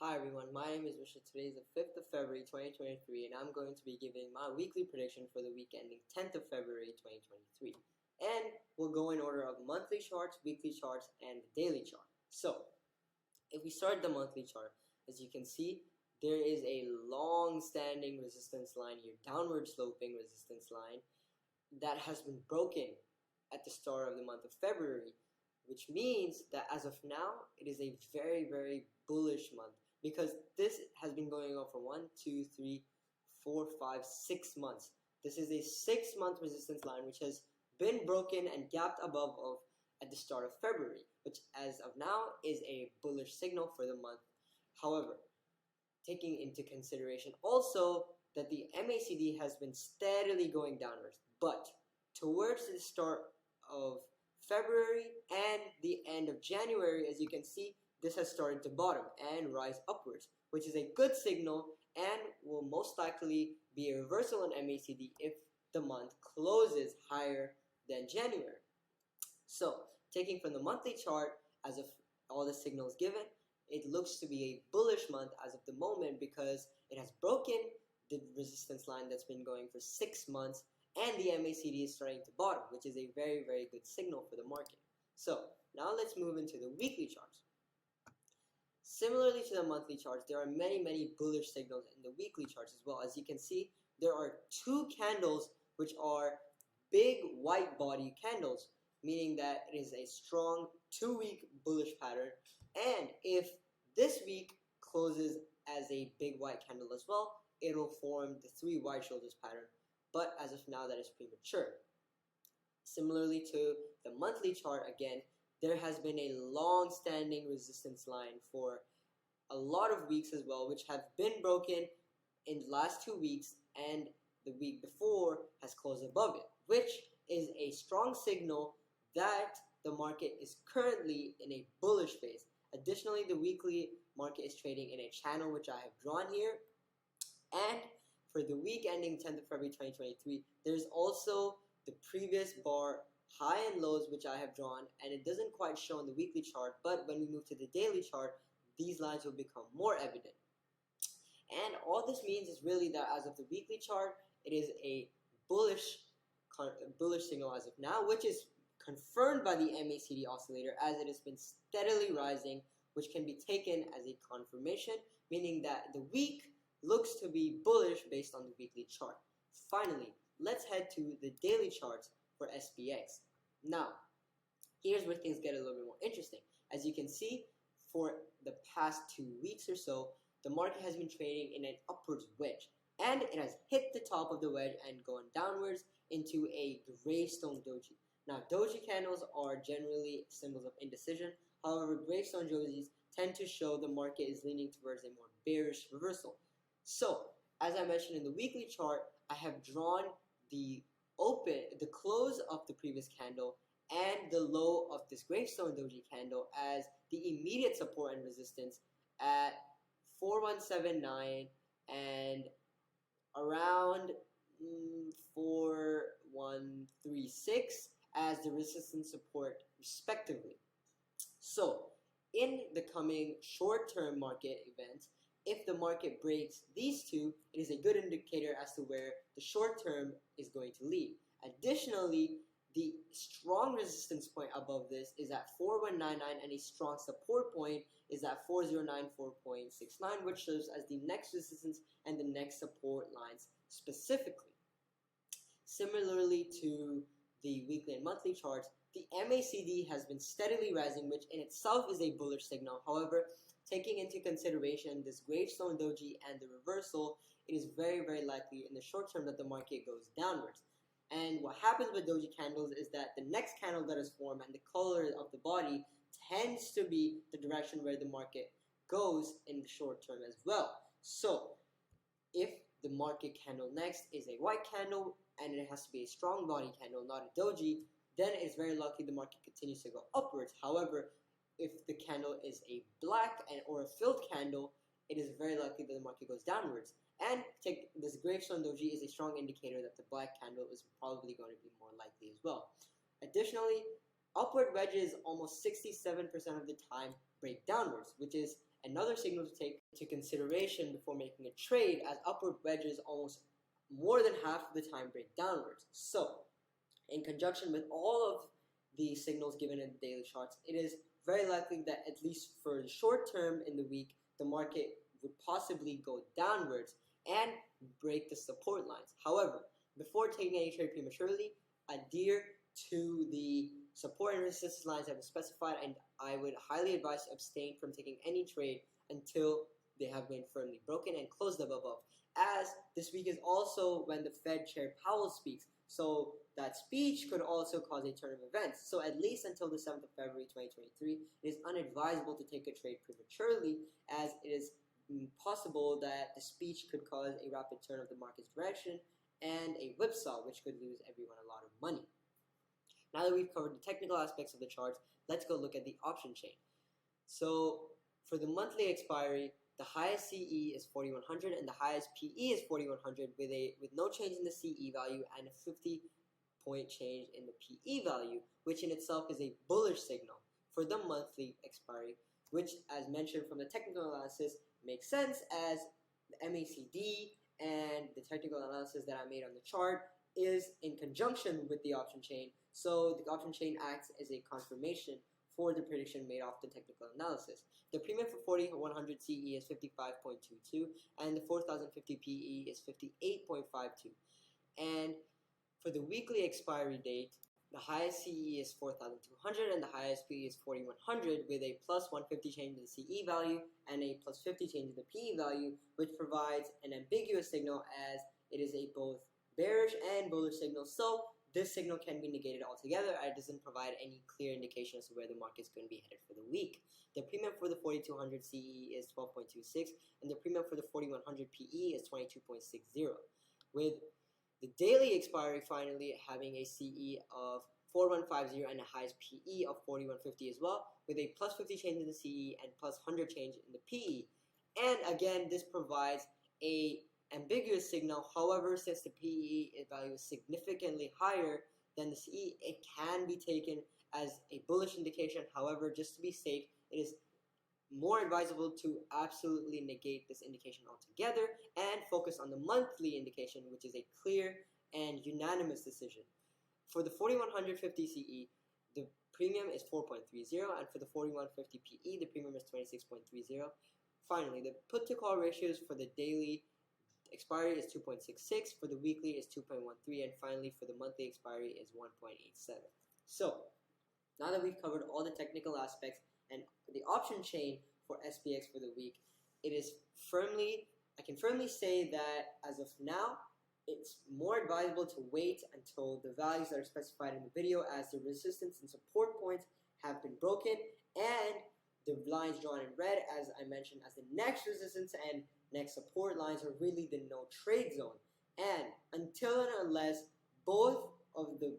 Hi everyone, my name is Vishnu. Today is the 5th of February 2023 and I'm going to be giving my weekly prediction for the week ending 10th of February 2023. And we'll go in order of monthly charts, weekly charts, and the daily chart. So, if we start the monthly chart, as you can see, there is a long-standing resistance line here, downward sloping resistance line that has been broken at the start of the month of February, which means that as of now, it is a very, very bullish month because this has been going on for 1, 2, 3, 4, 5, 6 months. This is a 6-month resistance line which has been broken and gapped above of at the start of February, which as of now is a bullish signal for the month. However, taking into consideration also that the MACD has been steadily going downwards, but towards the start of February and the end of January, as you can see, this has started to bottom and rise upwards, which is a good signal and will most likely be a reversal in MACD if the month closes higher than January. So, taking from the monthly chart, as of all the signals given, it looks to be a bullish month as of the moment because it has broken the resistance line that's been going for 6 months and the MACD is starting to bottom, which is a very, very good signal for the market. So, now let's move into the weekly charts. Similarly to the monthly charts, there are many, many bullish signals in the weekly charts as well. As you can see, there are 2 candles which are big white body candles, meaning that it is a strong 2-week bullish pattern. And if this week closes as a big white candle as well, it'll form the 3 white shoulders pattern. But as of now, that is premature. Similarly to the monthly chart, again, there has been a long-standing resistance line for a lot of weeks as well, which have been broken in the last 2 weeks, and the week before has closed above it, which is a strong signal that the market is currently in a bullish phase. Additionally, the weekly market is trading in a channel which I have drawn here, and for the week ending 10th of February 2023, there's also the previous bar high and lows which I have drawn, and it doesn't quite show on the weekly chart, but when we move to the daily chart, these lines will become more evident. And all this means is really that as of the weekly chart, it is a bullish signal as of now, which is confirmed by the MACD oscillator as it has been steadily rising, which can be taken as a confirmation, meaning that the week looks to be bullish based on the weekly chart. Finally, let's head to the daily charts for SPX. Now, here's where things get a little bit more interesting. As you can see, for the past 2 weeks or so, the market has been trading in an upwards wedge, and it has hit the top of the wedge and gone downwards into a gravestone doji. Now, doji candles are generally symbols of indecision. However, gravestone dojis tend to show the market is leaning towards a more bearish reversal. So, as I mentioned in the weekly chart, I have drawn the close of the previous candle and the low of this gravestone doji candle as the immediate support and resistance at 4179 and around 4136 as the resistance support respectively. So, in the coming short-term market events, if the market breaks these two, it is a good indicator as to where the short term is going to lead. Additionally, the strong resistance point above this is at 4199 and a strong support point is at 4094.69, which serves as the next resistance and the next support lines specifically. Similarly to the weekly and monthly charts, the MACD has been steadily rising, which in itself is a bullish signal. However, taking into consideration this gravestone doji and the reversal, it is very, very likely in the short term that the market goes downwards. And what happens with doji candles is that the next candle that is formed and the color of the body tends to be the direction where the market goes in the short term as well. So, if the market candle next is a white candle and it has to be a strong body candle, not a doji, then it's very likely the market continues to go upwards. However, if the candle is a black or a filled candle, it is very likely that the market goes downwards. And this gravestone doji is a strong indicator that the black candle is probably going to be more likely as well. Additionally, upward wedges almost 67% of the time break downwards, which is another signal to take into consideration before making a trade, as upward wedges almost more than half of the time break downwards. So, in conjunction with all of the signals given in the daily charts, it is very likely that at least for the short term in the week, the market would possibly go downwards and break the support lines. However, before taking any trade prematurely, adhere to the support and resistance lines that were specified, and I would highly advise to abstain from taking any trade until they have been firmly broken and closed above, as this week is also when the Fed Chair Powell speaks, so that speech could also cause a turn of events. So at least until the 7th of February 2023, it is unadvisable to take a trade prematurely, as it is possible that the speech could cause a rapid turn of the market's direction and a whipsaw, which could lose everyone a lot of money. Now that we've covered the technical aspects of the charts, let's go look at the option chain. So for the monthly expiry, the highest CE is 4100 and the highest PE is 4100 with no change in the CE value and a 50-point change in the PE value, which in itself is a bullish signal for the monthly expiry, which, as mentioned from the technical analysis, makes sense, as the MACD and the technical analysis that I made on the chart is in conjunction with the option chain. So the option chain acts as a confirmation for the prediction made off the technical analysis. The premium for 4100 CE is 55.22 and the 4050 PE is 58.52. And for the weekly expiry date, the highest CE is 4200 and the highest PE is 4100, with a plus 150 change in the CE value and a plus 50 change in the PE value, which provides an ambiguous signal, as it is a both bearish and bullish signal. So this signal can be negated altogether. It doesn't provide any clear indication as to where the market is going to be headed for the week. The premium for the 4200 CE is 12.26 and the premium for the 4100 PE is 22.60, with the daily expiry finally having a CE of 4150 and a highest PE of 4150 as well, with a plus 50 change in the CE and plus 100 change in the PE. And again, this provides a ambiguous signal. However, since the PE value is significantly higher than the CE, it can be taken as a bullish indication. However, just to be safe, it is more advisable to absolutely negate this indication altogether and focus on the monthly indication, which is a clear and unanimous decision. For the 4150 CE, the premium is 4.30, and for the 4150 PE, the premium is 26.30. Finally, the put to call ratios for the daily expiry is 2.66, for the weekly is 2.13, and finally for the monthly expiry is 1.87. So, now that we've covered all the technical aspects and the option chain for SPX for the week, I can firmly say that as of now, it's more advisable to wait until the values that are specified in the video, as the resistance and support points have been broken and the lines drawn in red, as I mentioned, as the next resistance and next support lines are really the no trade zone. And until and unless both of the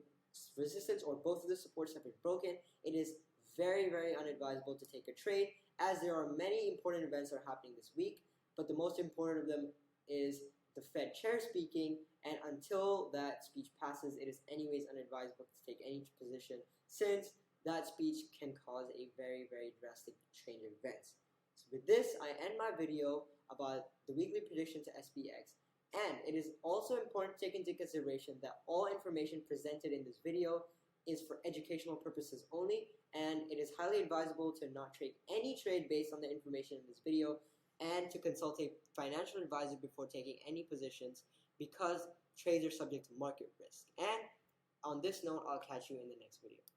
resistance or both of the supports have been broken, it is very, very unadvisable to take a trade, as there are many important events that are happening this week, but the most important of them is the Fed chair speaking, and until that speech passes, it is anyways unadvisable to take any position, since that speech can cause a very, very drastic change of events. So with this, I end my video about the weekly prediction to SPX, and it is also important to take into consideration that all information presented in this video is for educational purposes only, and it is highly advisable to not take any trade based on the information in this video, and to consult a financial advisor before taking any positions, because trades are subject to market risk. And on this note, I'll catch you in the next video.